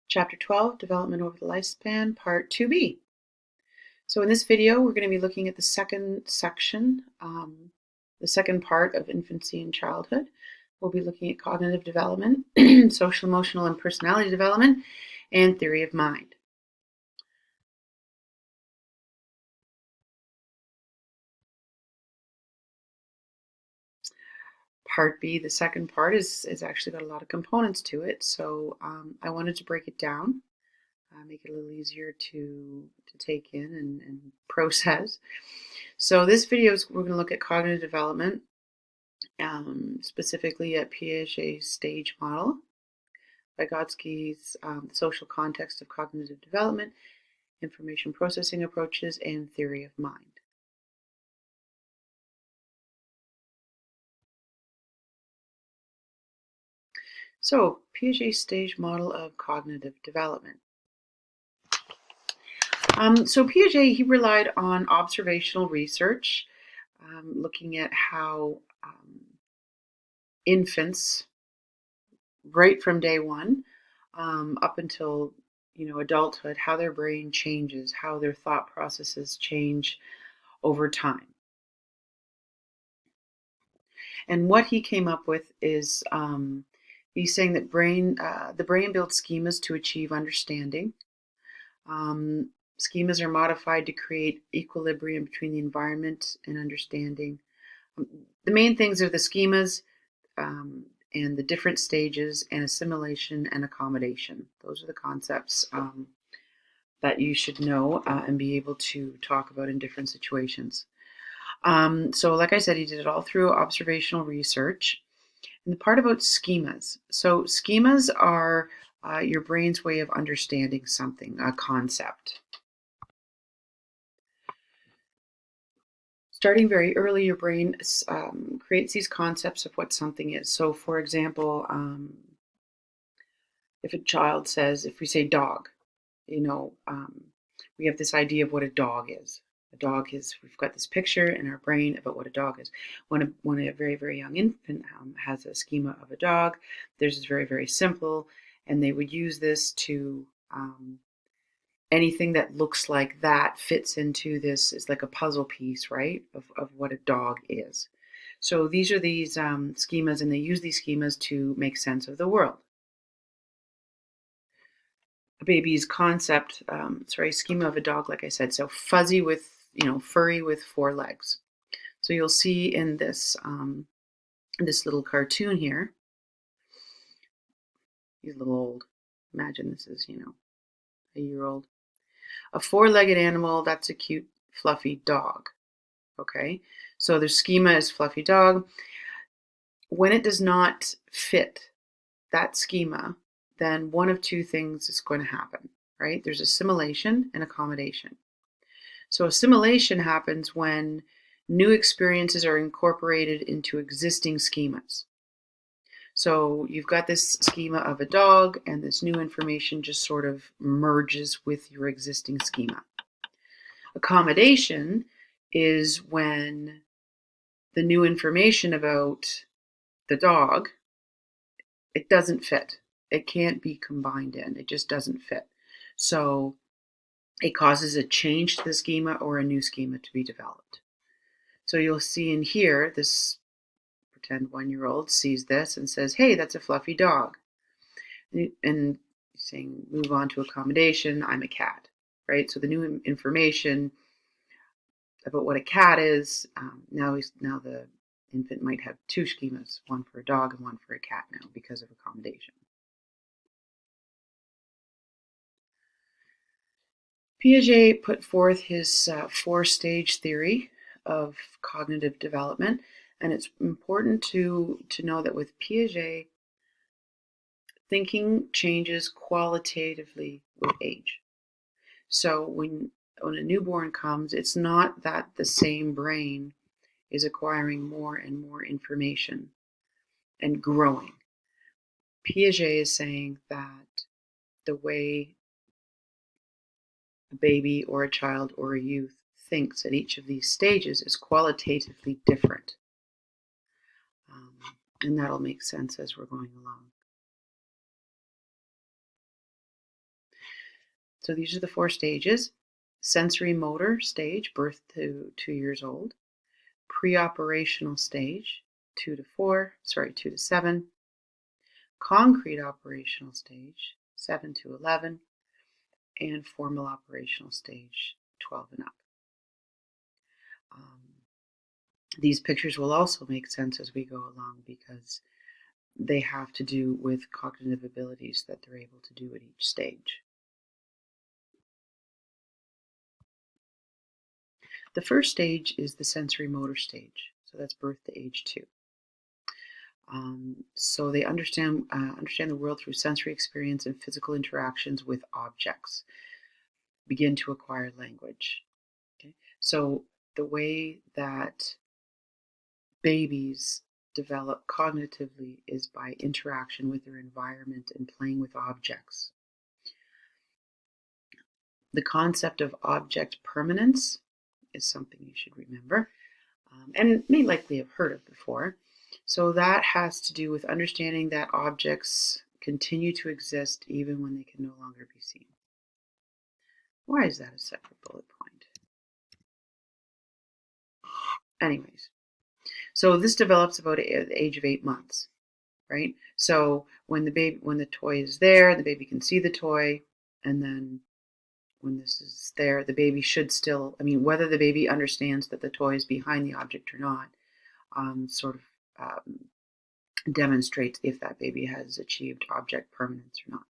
Chapter 12, Development over the Lifespan, Part 2b. So in this video, we're going to be looking at the second section, the second part of infancy and childhood. We'll be looking at cognitive development, social, emotional, and personality development, and theory of mind. Part B, the second part, is actually got a lot of components to it, so I wanted to break it down, make it a little easier to take in and process. So this video we're going to look at cognitive development, specifically at Piaget's stage model, Vygotsky's social context of cognitive development, information processing approaches, and theory of mind. So Piaget's stage model of cognitive development. So Piaget, he relied on observational research, looking at how infants, right from day one, up until adulthood, how their brain changes, how their thought processes change over time. And what he came up with is he's saying that the brain builds schemas to achieve understanding. Schemas are modified to create equilibrium between the environment and understanding. The main things are the schemas and the different stages, and assimilation and accommodation. Those are the concepts that you should know and be able to talk about in different situations. So like I said, he did it all through observational research. And the part about schemas. So schemas are your brain's way of understanding something, a concept. Starting very early, your brain creates these concepts of what something is. So for example, if a child says, if we say dog, we have this idea of what a dog is. A dog is, we've got this picture in our brain about what a dog is. When a very, very young infant has a schema of a dog, theirs is very, very simple, and they would use this to, anything that looks like that fits into this, is like a puzzle piece, right, of what a dog is. So these are these schemas, and they use these schemas to make sense of the world. A baby's concept, schema of a dog, like I said, so fuzzy with, furry with 4 legs. So you'll see in this this little cartoon here, he's a little old. Imagine this is, a year old. A 4-legged animal, that's a cute, fluffy dog. Okay, so their schema is fluffy dog. When it does not fit that schema, then one of two things is going to happen, right? There's assimilation and accommodation. So assimilation happens when new experiences are incorporated into existing schemas. So you've got this schema of a dog, and this new information just sort of merges with your existing schema. Accommodation is when the new information about the dog, it doesn't fit. It can't be combined in. It just doesn't fit. So it causes a change to the schema or a new schema to be developed. So you'll see in here, this pretend 1-year-old sees this and says, hey, that's a fluffy dog. And saying, move on to accommodation, I'm a cat, right? So the new information about what a cat is, now the infant might have 2 schemas, one for a dog and one for a cat now because of accommodation. Piaget put forth his 4-stage theory of cognitive development, and it's important to know that with Piaget, thinking changes qualitatively with age. So when a newborn comes, it's not that the same brain is acquiring more and more information and growing. Piaget is saying that the way a baby or a child or a youth thinks at each of these stages is qualitatively different. And that'll make sense as we're going along. So these are the 4 stages. Sensory motor stage, birth to 2 years old. Pre-operational stage, 2 to 7. Concrete operational stage, 7 to 11. And formal operational stage, 12 and up. These pictures will also make sense as we go along because they have to do with cognitive abilities that they're able to do at each stage. The first stage is the sensory motor stage. So that's birth to age 2. So they understand the world through sensory experience and physical interactions with objects. Begin to acquire language. Okay? So the way that babies develop cognitively is by interaction with their environment and playing with objects. The concept of object permanence is something you should remember and may likely have heard of before. So that has to do with understanding that objects continue to exist even when they can no longer be seen. Why is that a separate bullet point? Anyways, so this develops about the age of 8 months, right? So when the toy is there, the baby can see the toy, and then when this is there, the baby should still, whether the baby understands that the toy is behind the object or not, demonstrates if that baby has achieved object permanence or not.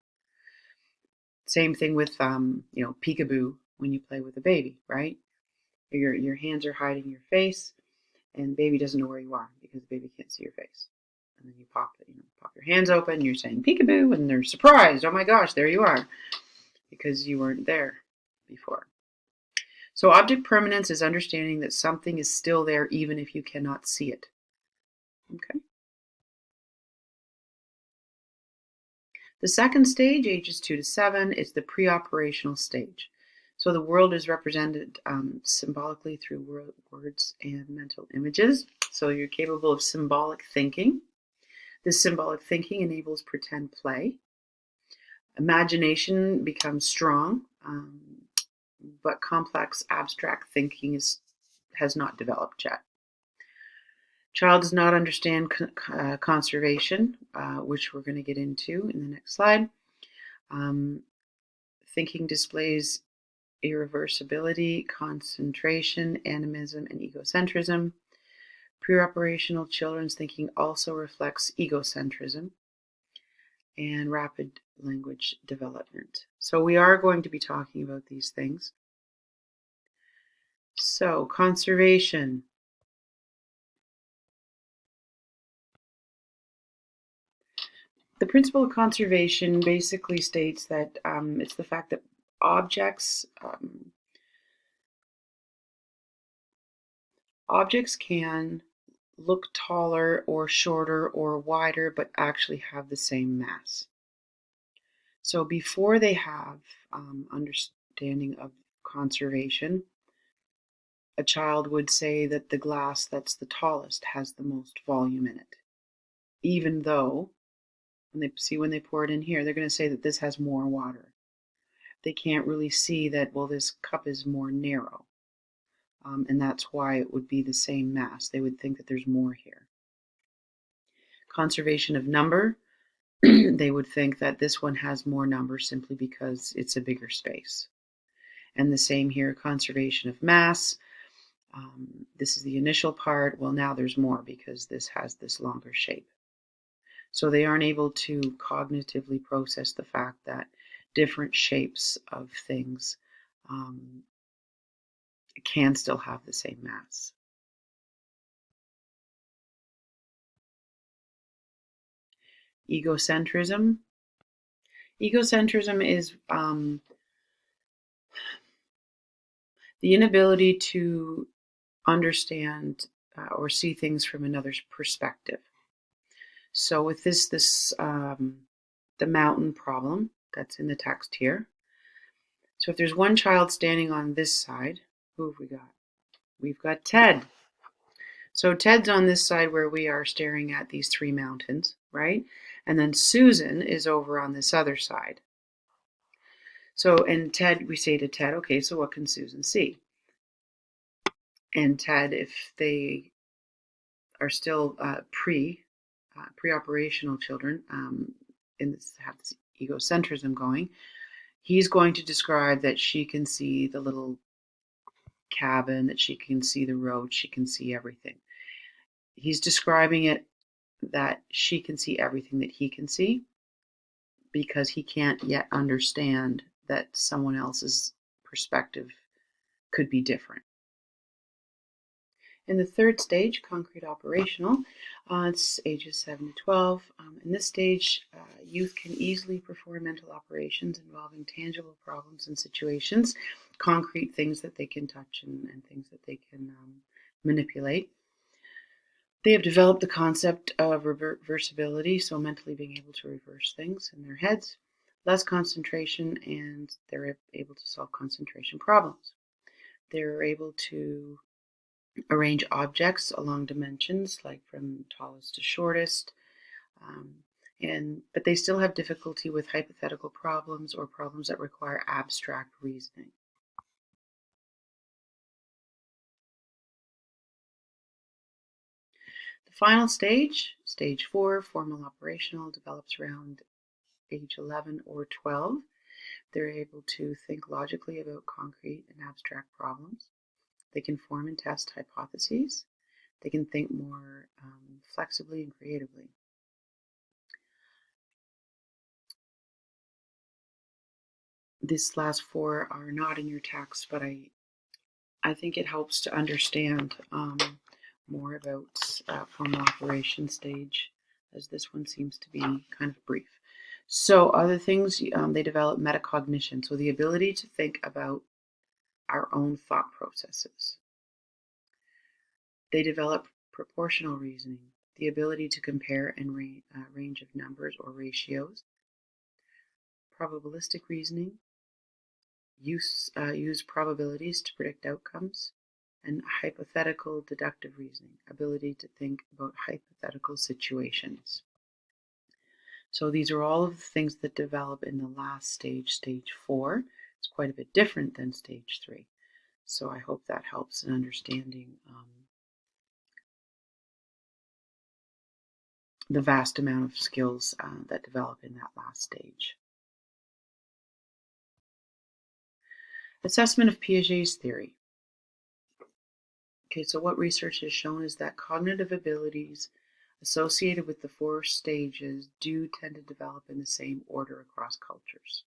Same thing with, peekaboo when you play with a baby, right? Your hands are hiding your face, and the baby doesn't know where you are because the baby can't see your face. And then you pop your hands open, you're saying peekaboo, and they're surprised. Oh my gosh, there you are, because you weren't there before. So object permanence is understanding that something is still there even if you cannot see it. Okay. The second stage, ages 2 to 7, is the pre-operational stage. So the world is represented symbolically through words and mental images. So you're capable of symbolic thinking. This symbolic thinking enables pretend play. Imagination becomes strong, but complex abstract thinking has not developed yet. Child does not understand conservation, which we're going to get into in the next slide. Thinking displays irreversibility, concentration, animism, and egocentrism. Pre-operational children's thinking also reflects egocentrism and rapid language development. So we are going to be talking about these things. So, conservation. The principle of conservation basically states that it's the fact that objects can look taller or shorter or wider, but actually have the same mass. So before they have understanding of conservation, a child would say that the glass that's the tallest has the most volume in it. Even though when they pour it in here, they're going to say that this has more water. They can't really see that, well, this cup is more narrow. And that's why it would be the same mass. They would think that there's more here. Conservation of number, they would think that this one has more number simply because it's a bigger space. And the same here, conservation of mass. This is the initial part. Well, now there's more because this has this longer shape. So they aren't able to cognitively process the fact that different shapes of things can still have the same mass. Egocentrism. Egocentrism is the inability to understand or see things from another's perspective. So with this the mountain problem that's in the text here. So if there's one child standing on this side, who have we got? We've got Ted. So Ted's on this side where we are staring at these 3 mountains, right? And then Susan is over on this other side. So, and Ted, we say to Ted, okay, so what can Susan see? And Ted, if they are still pre-operational children, and have this egocentrism going, he's going to describe that she can see the little cabin, that she can see the road, she can see everything. He's describing it that she can see everything that he can see because he can't yet understand that someone else's perspective could be different. In the third stage, concrete operational, it's ages 7 to 12. In this stage, youth can easily perform mental operations involving tangible problems and situations, concrete things that they can touch and things that they can manipulate. They have developed the concept of reversibility, so mentally being able to reverse things in their heads, less concentration, and they're able to solve concentration problems. They're able to arrange objects along dimensions, like from tallest to shortest, but they still have difficulty with hypothetical problems or problems that require abstract reasoning. The final stage, stage 4, formal operational, develops around age 11 or 12. They're able to think logically about concrete and abstract problems. They can form and test hypotheses. They can think more flexibly and creatively. These last 4 are not in your text, but I think it helps to understand more about formal operation stage, as this one seems to be kind of brief. So other things, they develop metacognition, so the ability to think about our own thought processes. They develop proportional reasoning, the ability to compare and range of numbers or ratios. Probabilistic reasoning, use probabilities to predict outcomes. And hypothetical deductive reasoning, ability to think about hypothetical situations. So these are all of the things that develop in the last stage, stage 4. It's quite a bit different than stage 3. So I hope that helps in understanding the vast amount of skills that develop in that last stage. Assessment of Piaget's theory. Okay, so what research has shown is that cognitive abilities associated with the 4 stages do tend to develop in the same order across cultures.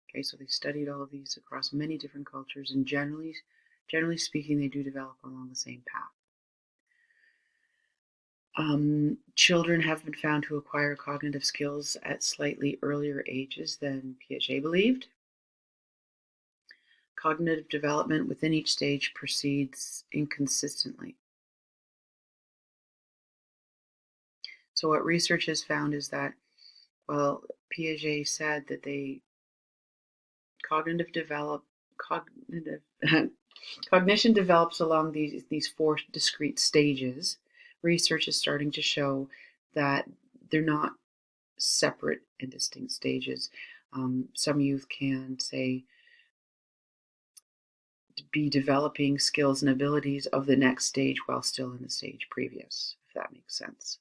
Okay, so they studied all of these across many different cultures, and generally speaking, they do develop along the same path. Children have been found to acquire cognitive skills at slightly earlier ages than Piaget believed. Cognitive development within each stage proceeds inconsistently. So what research has found is that, well, Piaget said that cognition develops along these 4 discrete stages. Research is starting to show that they're not separate and distinct stages. Some youth can, say, be developing skills and abilities of the next stage while still in the stage previous, if that makes sense.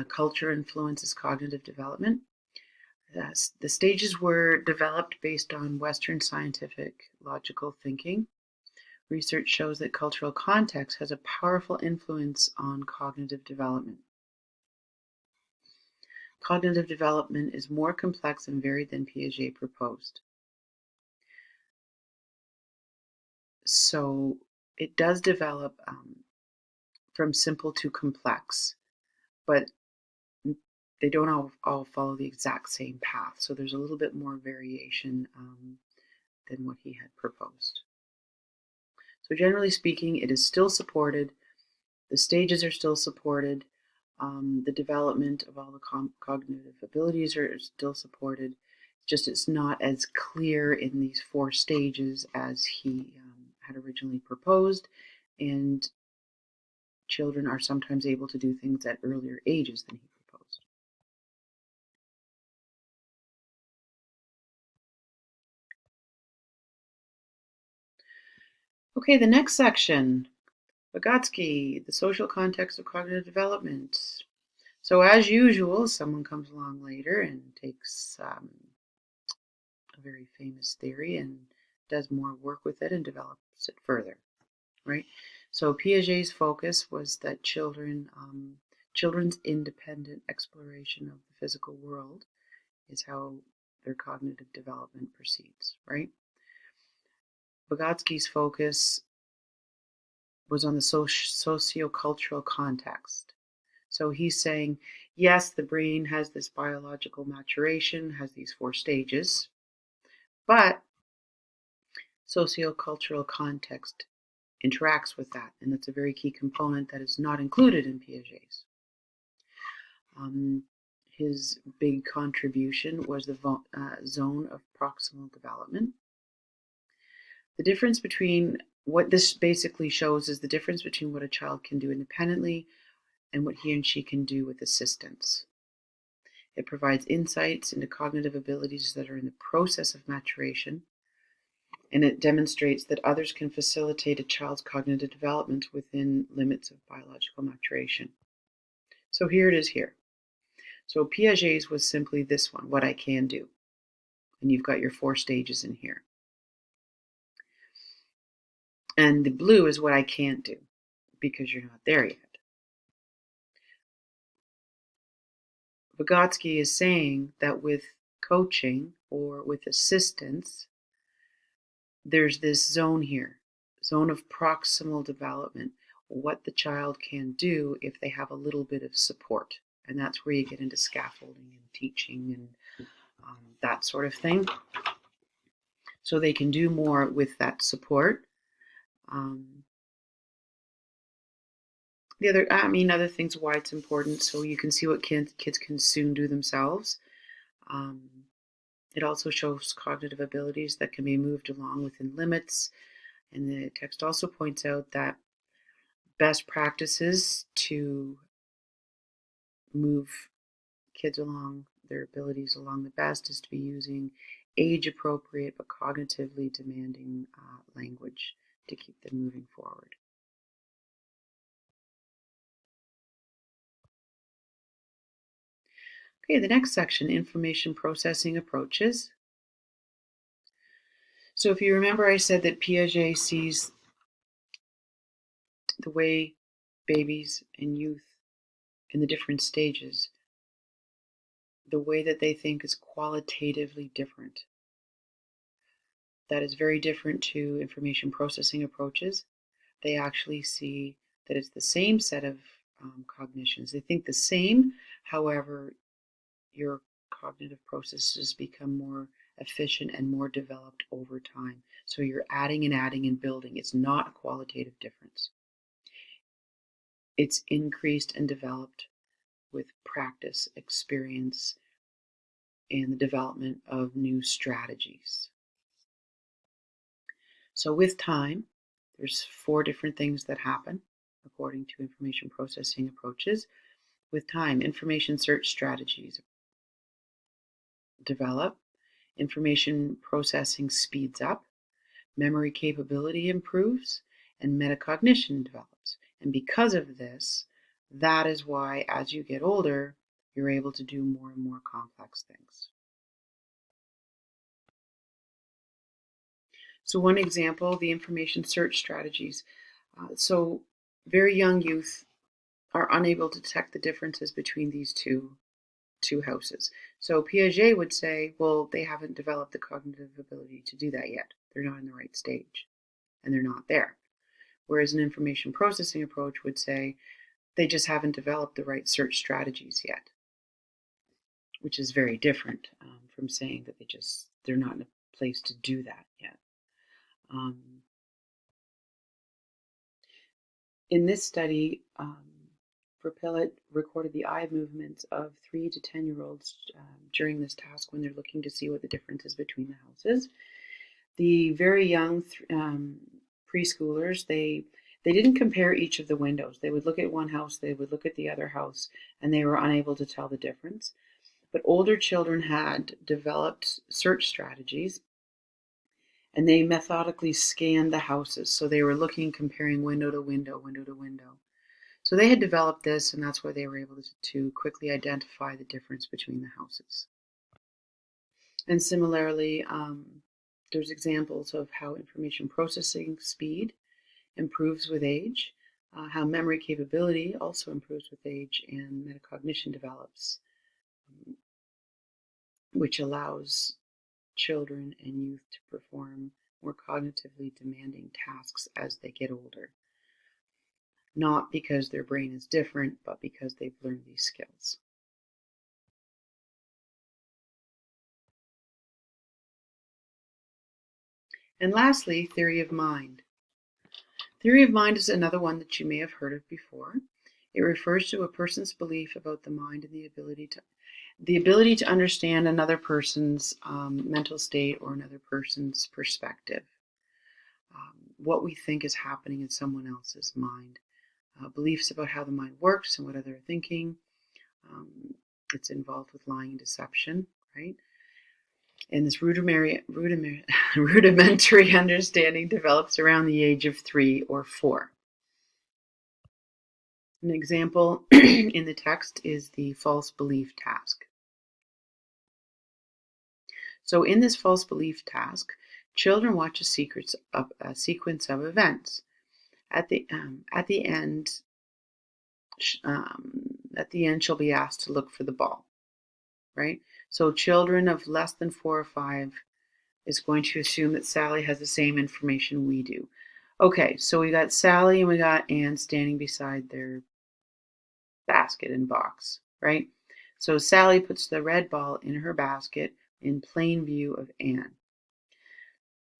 Culture influences cognitive development. The stages were developed based on Western scientific logical thinking. Research shows that cultural context has a powerful influence on cognitive development. Cognitive development is more complex and varied than Piaget proposed. So it does develop from simple to complex, but they don't all follow the exact same path. So there's a little bit more variation than what he had proposed. So generally speaking, it is still supported. The stages are still supported. The development of all the cognitive abilities are still supported. Just it's not as clear in these 4 stages as he had originally proposed, and children are sometimes able to do things at earlier ages than he proposed. Okay, the next section, Vygotsky, the social context of cognitive development. So as usual, someone comes along later and takes a very famous theory and does more work with it and develops it further, right? So Piaget's focus was that children's independent exploration of the physical world is how their cognitive development proceeds, right? Vygotsky's focus was on the socio-cultural context. So he's saying, yes, the brain has this biological maturation, has these 4 stages, but sociocultural context interacts with that, and that's a very key component that is not included in Piaget's. His big contribution was the zone of proximal development. The difference between what this basically shows is the difference between what a child can do independently and what he and she can do with assistance. It provides insights into cognitive abilities that are in the process of maturation, and it demonstrates that others can facilitate a child's cognitive development within limits of biological maturation. So here it is here. So Piaget's was simply this one, what I can do. And you've got your 4 stages in here. And the blue is what I can't do because you're not there yet. Vygotsky is saying that with coaching or with assistance, there's this zone here, zone of proximal development, what the child can do if they have a little bit of support. And that's where you get into scaffolding and teaching and that sort of thing. So they can do more with that support. Other things why it's important, so you can see what kids can soon do themselves. It also shows cognitive abilities that can be moved along within limits. And the text also points out that best practices to move kids along their abilities along the best is to be using age-appropriate but cognitively demanding language to keep them moving forward. Okay, the next section, information processing approaches. So if you remember, I said that Piaget sees the way babies and youth in the different stages, the way that they think is qualitatively different. That is very different to information processing approaches. They actually see that it's the same set of cognitions. They think the same, however, your cognitive processes become more efficient and more developed over time. So you're adding and building. It's not a qualitative difference. It's increased and developed with practice, experience, and the development of new strategies. So with time, there's 4 different things that happen according to information processing approaches. With time, information search strategies develop, information processing speeds up, memory capability improves, and metacognition develops. And because of this, that is why as you get older, you're able to do more and more complex things. So one example, the information search strategies. So very young youth are unable to detect the differences between these two houses. So Piaget would say, well, they haven't developed the cognitive ability to do that yet. They're not in the right stage, and they're not there. Whereas an information processing approach would say, they just haven't developed the right search strategies yet, which is very different from saying that they're not in a place to do that yet. In this study, Verpillet recorded the eye movements of 3 to 10-year-olds during this task when they're looking to see what the difference is between the houses. The very young preschoolers, they didn't compare each of the windows. They would look at one house, they would look at the other house, and they were unable to tell the difference. But older children had developed search strategies, And they methodically scanned the houses. So they were looking, comparing window to window, window to window. So they had developed this, and that's why they were able to quickly identify the difference between the houses. And similarly, there's examples of how information processing speed improves with age, how memory capability also improves with age, and metacognition develops, which allows children and youth to perform more cognitively demanding tasks as they get older. Not because their brain is different, but because they've learned these skills. And lastly, theory of mind. Theory of mind is another one that you may have heard of before. It refers to a person's belief about the mind and the ability to understand another person's mental state or another person's perspective. What we think is happening in someone else's mind. Beliefs about how the mind works and what they're thinking. It's involved with lying and deception, right? And this rudimentary understanding develops around the age of 3 or 4. An example in the text is the false belief task. So in this false belief task, children watch a sequence of events. At the end, she'll be asked to look for the ball, right? So children of less than 4 or 5 is going to assume that Sally has the same information we do. Okay, so we got Sally and we got Anne standing beside their basket and box, right? So Sally puts the red ball in her basket in plain view of Anne.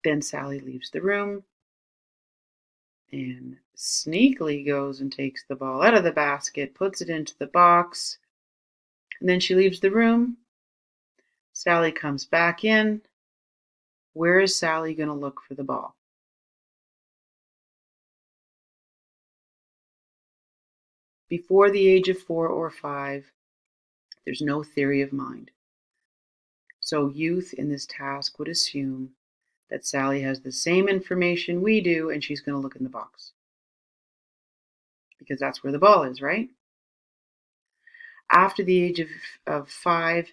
Then Sally leaves the room and sneakily goes and takes the ball out of the basket, puts it into the box, and then she leaves the room. Sally comes back in. Where is Sally going to look for the ball? Before the age of 4 or 5, there's no theory of mind. So youth in this task would assume that Sally has the same information we do and she's going to look in the box. Because that's where the ball is, right? After the age of 5,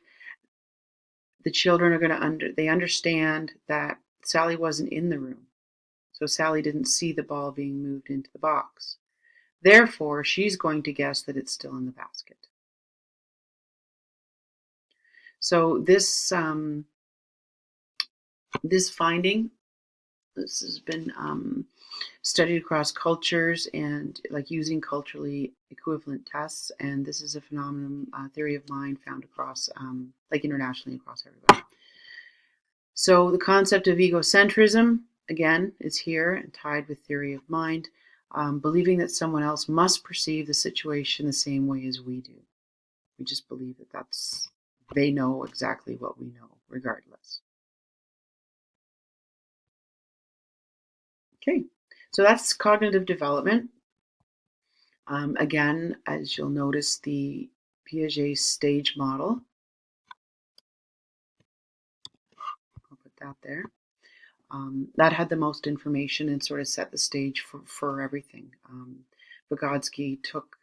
the children are going to they understand that Sally wasn't in the room. So Sally didn't see the ball being moved into the box. Therefore, she's going to guess that it's still in the basket. So this finding, this has been studied across cultures and like using culturally equivalent tests, and this is a phenomenon, theory of mind found across like internationally across everybody. So the concept of egocentrism, again, is here and tied with theory of mind, believing that someone else must perceive the situation the same way as we do. We just believe that they know exactly what we know, regardless. Okay, so that's cognitive development. Again, as you'll notice, the Piaget stage model, I'll put that there, that had the most information and sort of set the stage for everything. Vygotsky took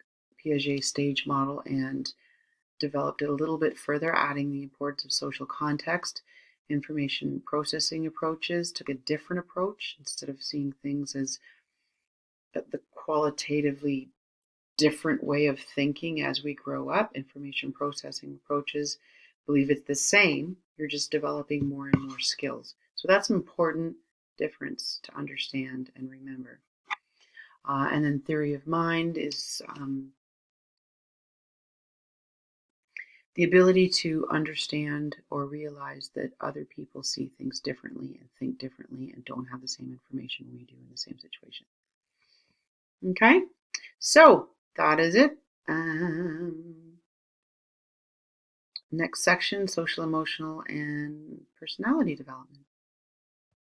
Piaget's stage model and developed it a little bit further, adding the importance of social context. Information processing approaches took a different approach. Instead of seeing things as the qualitatively different way of thinking as we grow up, information processing approaches believe it's the same. You're just developing more and more skills. So that's an important difference to understand and remember. And then theory of mind is the ability to understand or realize that other people see things differently and think differently and don't have the same information we do in the same situation. Okay, so that is it. Next section, social, emotional, and personality development.